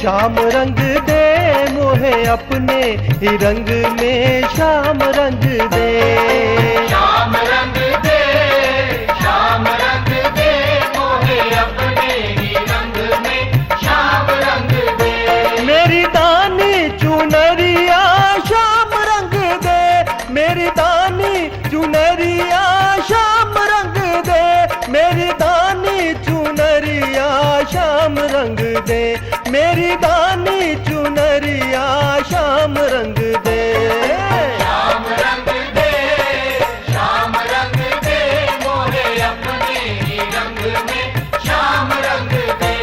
श्याम रंग दे मोहे अपने ही रंग में श्याम रंग दे। श्याम रंग दे, श्याम रंग दे मोहे अपने ही रंग में श्याम रंग दे। मेरी दानी चुनरिया श्याम रंग दे, मेरी दानी चुनरिया श्याम रंग दे, मेरी दानी चुनरिया श्याम रंग दे, मेरी दानी चुनरिया श्याम रंग दे। श्याम रंग दे, श्याम रंग दे मोहे अपने ही रंग में श्याम रंग दे।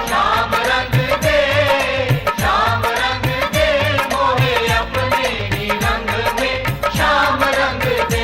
श्याम रंग दे, श्याम रंग दे मोहे अपने ही रंग में श्याम रंग दे।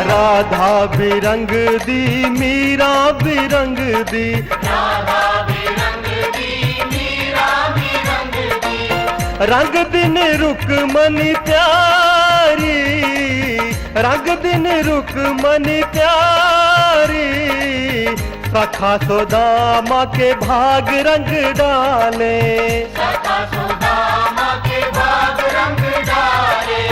राधा भी रंग दी, मीरा भी रंग दी, राधा भी रंग दी, मीरा भी रंग दी। रंग दिन रुकमनी प्यारी, रंग दिन रुकमनी प्यारी, सखा सुदामा के भाग रंग डाले, सखा सुदामा के भाग रंग डाले।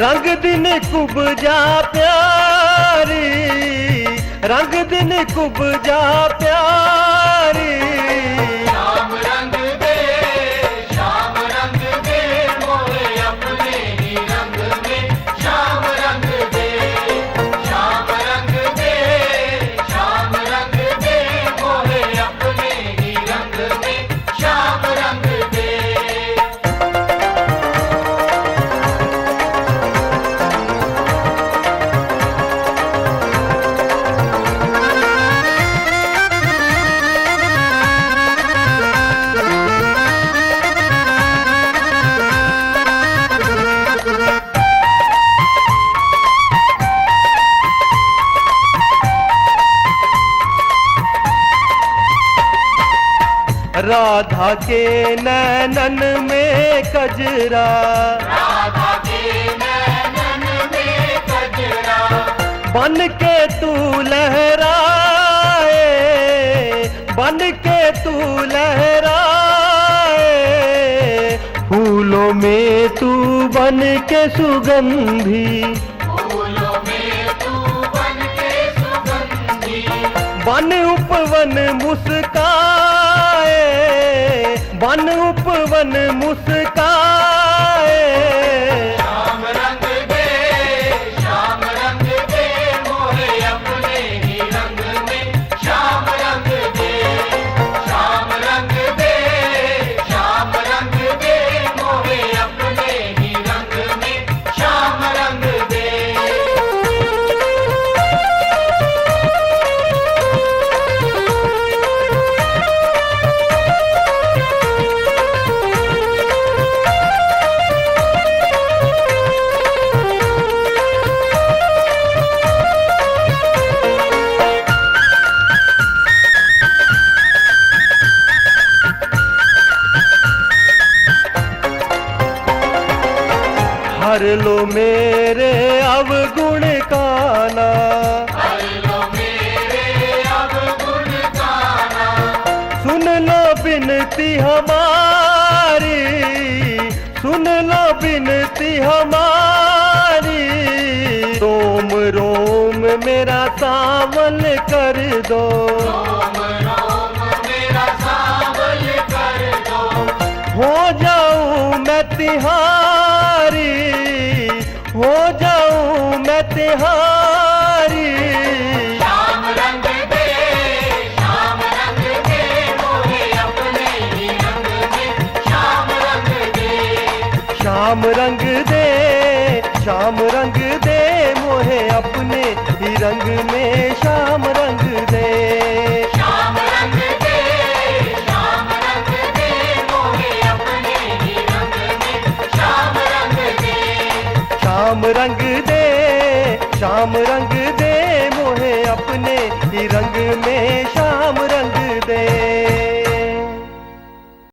रंग दिन कुब्जा प्यारी, रंग दिन कुब्जा प्यारी। श्याम रंग दे, श्याम रंग दे मोहे अपने ही रंग में श्याम रंग दे। श्याम रंग दे, श्याम रंग दे मोहे अपने ही रंग में श्याम रंग दे। राधा के नैनन में कजरा, राधा के नैनन में कजरा। बन के तू लहराए, बन के तू लहराए, फूलों में तू बन के सुगंधी, फूलों में तू बन के सुगंधी। बन उपवन मुस्काए, बन उपवन मुस्काए। श्याम रंग दे, श्याम रंग दे मोहे अपने ही रंग में श्याम रंग दे। श्याम रंग दे, श्याम रंग दे मोहे अपने ही रंग में श्याम रंग दे। हर लो मेरे अवगुण काना, हर लो मेरे अवगुण गाना। सुन लो बिनती हमारी, सुन लो बिनती हमारी। रोम रोम मेरा सावल कर दो, रोम रोम मेरा सावल कर दो। हो जाऊं मैं तिहारी, हो जाऊं मैं तिहारी। श्याम रंग दे, श्याम रंग दे मोहे अपने ही रंग में श्याम रंग दे। श्याम रंग दे, श्याम रंग दे मोहे अपने ही रंग में श्याम रंग दे। श्याम रंग दे, श्याम रंग दे मोहे अपने ही रंग में शाम रंग दे, शाम रंग दे मोहे अपने ही रंग में शाम रंग दे।